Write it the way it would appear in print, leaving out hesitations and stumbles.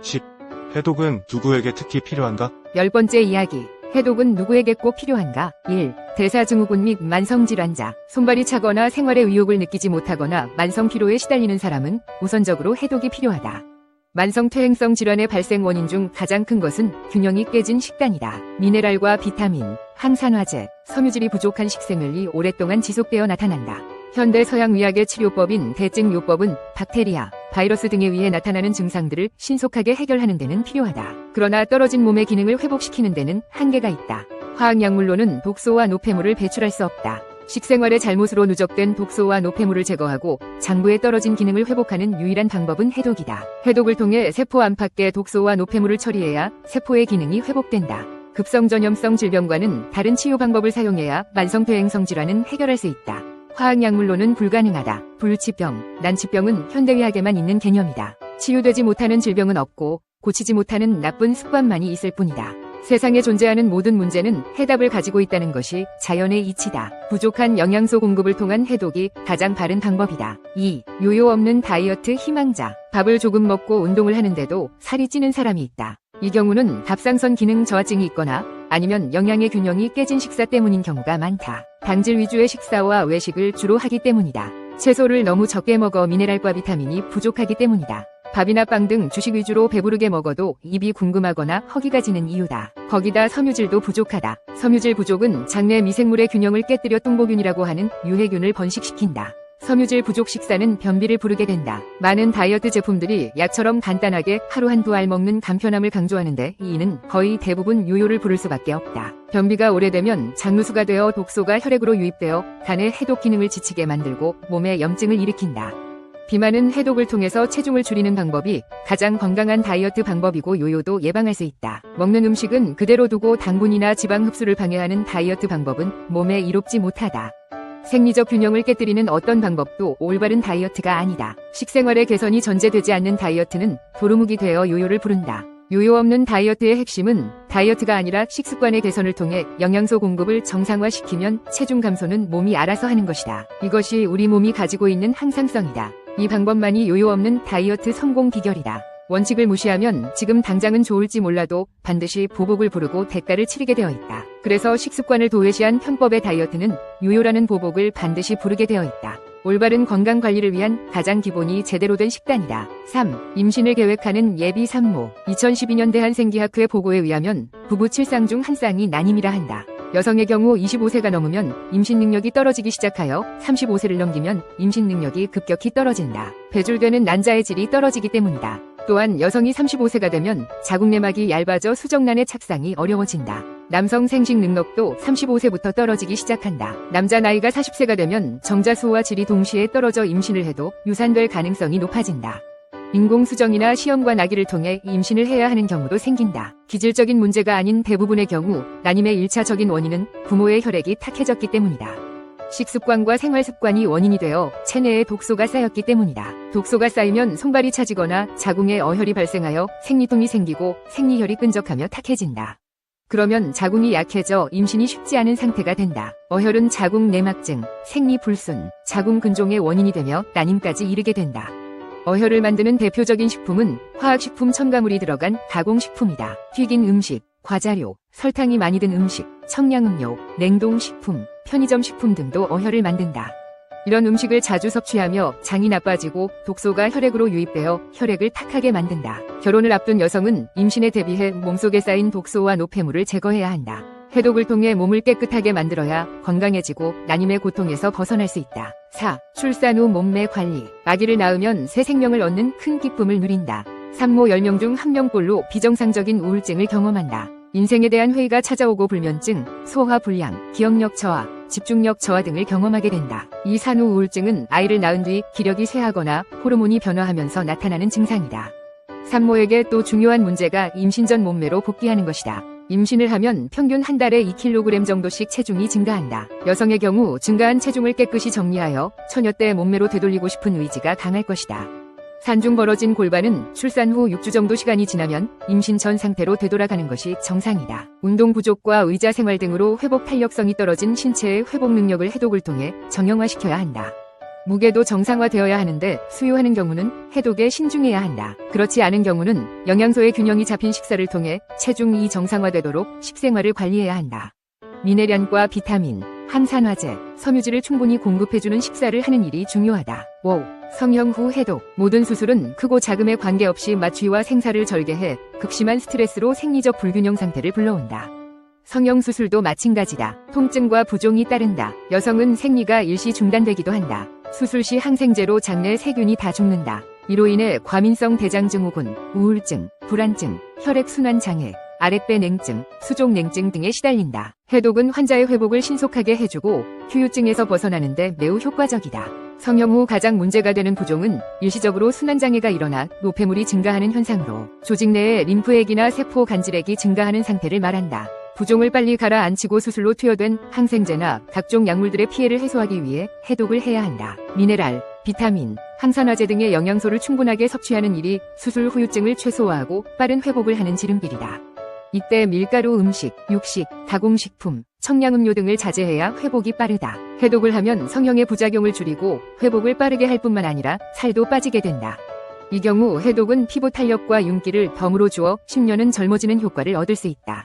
10. 해독은 누구에게 특히 필요한가? 10번째 이야기. 해독은 누구에게 꼭 필요한가? 1. 대사증후군 및 만성질환자. 손발이 차거나 생활의 의욕을 느끼지 못하거나 만성 피로에 시달리는 사람은 우선적으로 해독이 필요하다. 만성 퇴행성 질환의 발생 원인 중 가장 큰 것은 균형이 깨진 식단이다. 미네랄과 비타민, 항산화제, 섬유질이 부족한 식생활이 오랫동안 지속되어 나타난다. 현대 서양 의학의 치료법인 대증요법은 박테리아, 바이러스 등에 의해 나타나는 증상들을 신속하게 해결하는 데는 필요하다. 그러나 떨어진 몸의 기능을 회복시키는 데는 한계가 있다. 화학약물로는 독소와 노폐물을 배출할 수 없다. 식생활의 잘못으로 누적된 독소와 노폐물을 제거하고 장부에 떨어진 기능을 회복하는 유일한 방법은 해독이다. 해독을 통해 세포 안팎의 독소와 노폐물을 처리해야 세포의 기능이 회복된다. 급성전염성 질병과는 다른 치유 방법을 사용해야 만성퇴행성 질환은 해결할 수 있다. 화학약물로는 불가능하다. 불치병, 난치병은 현대의학에만 있는 개념이다. 치유되지 못하는 질병은 없고 고치지 못하는 나쁜 습관만이 있을 뿐이다. 세상에 존재하는 모든 문제는 해답을 가지고 있다는 것이 자연의 이치다. 부족한 영양소 공급을 통한 해독이 가장 바른 방법이다. 2. 요요 없는 다이어트 희망자. 밥을 조금 먹고 운동을 하는데도 살이 찌는 사람이 있다. 이 경우는 갑상선 기능 저하증이 있거나 아니면 영양의 균형이 깨진 식사 때문인 경우가 많다. 당질 위주의 식사와 외식을 주로 하기 때문이다. 채소를 너무 적게 먹어 미네랄과 비타민이 부족하기 때문이다. 밥이나 빵 등 주식 위주로 배부르게 먹어도 입이 궁금하거나 허기가 지는 이유다. 거기다 섬유질도 부족하다. 섬유질 부족은 장내 미생물의 균형을 깨뜨려 똥보균이라고 하는 유해균을 번식시킨다. 섬유질 부족 식사는 변비를 부르게 된다. 많은 다이어트 제품들이 약처럼 간단하게 하루 한두 알 먹는 간편함을 강조하는데 이는 거의 대부분 요요를 부를 수밖에 없다. 변비가 오래되면 장누수가 되어 독소가 혈액으로 유입되어 간의 해독 기능을 지치게 만들고 몸에 염증을 일으킨다. 비만은 해독을 통해서 체중을 줄이는 방법이 가장 건강한 다이어트 방법이고 요요도 예방할 수 있다. 먹는 음식은 그대로 두고 당분이나 지방 흡수를 방해하는 다이어트 방법은 몸에 이롭지 못하다. 생리적 균형을 깨뜨리는 어떤 방법도 올바른 다이어트가 아니다. 식생활의 개선이 전제되지 않는 다이어트는 도루묵이 되어 요요를 부른다. 요요 없는 다이어트의 핵심은 다이어트가 아니라 식습관의 개선을 통해 영양소 공급을 정상화시키면 체중 감소는 몸이 알아서 하는 것이다. 이것이 우리 몸이 가지고 있는 항상성이다. 이 방법만이 요요 없는 다이어트 성공 비결이다. 원칙을 무시하면 지금 당장은 좋을지 몰라도 반드시 보복을 부르고 대가를 치르게 되어 있다. 그래서 식습관을 도외시한 편법의 다이어트는 요요라는 보복을 반드시 부르게 되어 있다. 올바른 건강관리를 위한 가장 기본이 제대로 된 식단이다. 3. 임신을 계획하는 예비 산모. 2012년 대한생기학회 보고에 의하면 부부 7쌍 중 한 쌍이 난임이라 한다. 여성의 경우 25세가 넘으면 임신 능력이 떨어지기 시작하여 35세를 넘기면 임신 능력이 급격히 떨어진다. 배출되는 난자의 질이 떨어지기 때문이다. 또한 여성이 35세가 되면 자궁 내막이 얇아져 수정란의 착상이 어려워진다. 남성 생식 능력도 35세부터 떨어지기 시작한다. 남자 나이가 40세가 되면 정자수와 질이 동시에 떨어져 임신을 해도 유산될 가능성이 높아진다. 인공수정이나 시험관 아기를 통해 임신을 해야 하는 경우도 생긴다. 기질적인 문제가 아닌 대부분의 경우 난임의 1차적인 원인은 부모의 혈액이 탁해졌기 때문이다. 식습관과 생활습관이 원인이 되어 체내에 독소가 쌓였기 때문이다. 독소가 쌓이면 손발이 차지거나 자궁에 어혈이 발생하여 생리통이 생기고 생리혈이 끈적하며 탁해진다. 그러면 자궁이 약해져 임신이 쉽지 않은 상태가 된다. 어혈은 자궁 내막증, 생리불순, 자궁 근종의 원인이 되며 난임까지 이르게 된다. 어혈을 만드는 대표적인 식품은 화학식품 첨가물이 들어간 가공식품이다. 튀긴 음식, 과자료, 설탕이 많이 든 음식, 청량음료, 냉동식품, 편의점 식품 등도 어혈을 만든다. 이런 음식을 자주 섭취하며 장이 나빠지고 독소가 혈액으로 유입되어 혈액을 탁하게 만든다. 결혼을 앞둔 여성은 임신에 대비해 몸속에 쌓인 독소와 노폐물을 제거해야 한다. 해독을 통해 몸을 깨끗하게 만들어야 건강해지고 난임의 고통에서 벗어날 수 있다. 4. 출산 후 몸매 관리. 아기를 낳으면 새 생명을 얻는 큰 기쁨을 누린다. 산모 10명 중 1명꼴로 비정상적인 우울증을 경험한다. 인생에 대한 회의가 찾아오고 불면증, 소화불량, 기억력 저하, 집중력 저하 등을 경험하게 된다. 이 산후 우울증은 아이를 낳은 뒤 기력이 쇠하거나 호르몬이 변화하면서 나타나는 증상이다. 산모에게 또 중요한 문제가 임신 전 몸매로 복귀하는 것이다. 임신을 하면 평균 한 달에 2kg 정도씩 체중이 증가한다. 여성의 경우 증가한 체중을 깨끗이 정리하여 처녀 때 몸매로 되돌리고 싶은 의지가 강할 것이다. 산중 벌어진 골반은 출산 후 6주 정도 시간이 지나면 임신 전 상태로 되돌아가는 것이 정상이다. 운동 부족과 의자 생활 등으로 회복 탄력성이 떨어진 신체의 회복 능력을 해독을 통해 정형화시켜야 한다. 무게도 정상화되어야 하는데 수요하는 경우는 해독에 신중해야 한다. 그렇지 않은 경우는 영양소의 균형이 잡힌 식사를 통해 체중이 정상화되도록 식생활을 관리해야 한다. 미네랄과 비타민, 항산화제, 섬유질을 충분히 공급해주는 식사를 하는 일이 중요하다. 5. 성형 후 해독. 모든 수술은 크고 작음에 관계없이 마취와 생사를 절개해 극심한 스트레스로 생리적 불균형 상태를 불러온다. 성형수술도 마찬가지다. 통증과 부종이 따른다. 여성은 생리가 일시 중단되기도 한다. 수술 시 항생제로 장내 세균이 다 죽는다. 이로 인해 과민성 대장증후군, 우울증, 불안증, 혈액순환장애, 아랫배 냉증, 수족 냉증 등에 시달린다. 해독은 환자의 회복을 신속하게 해주고 후유증에서 벗어나는 데 매우 효과적이다. 성형 후 가장 문제가 되는 부종은 일시적으로 순환장애가 일어나 노폐물이 증가하는 현상으로 조직 내의 림프액이나 세포 간질액이 증가하는 상태를 말한다. 부종을 빨리 가라앉히고 수술로 투여된 항생제나 각종 약물들의 피해를 해소하기 위해 해독을 해야 한다. 미네랄, 비타민, 항산화제 등의 영양소를 충분하게 섭취하는 일이 수술 후유증을 최소화하고 빠른 회복을 하는 지름길이다. 이때 밀가루 음식, 육식, 가공식품, 청량음료 등을 자제해야 회복이 빠르다. 해독을 하면 성형의 부작용을 줄이고 회복을 빠르게 할 뿐만 아니라 살도 빠지게 된다. 이 경우 해독은 피부 탄력과 윤기를 덤으로 주어 10년은 젊어지는 효과를 얻을 수 있다.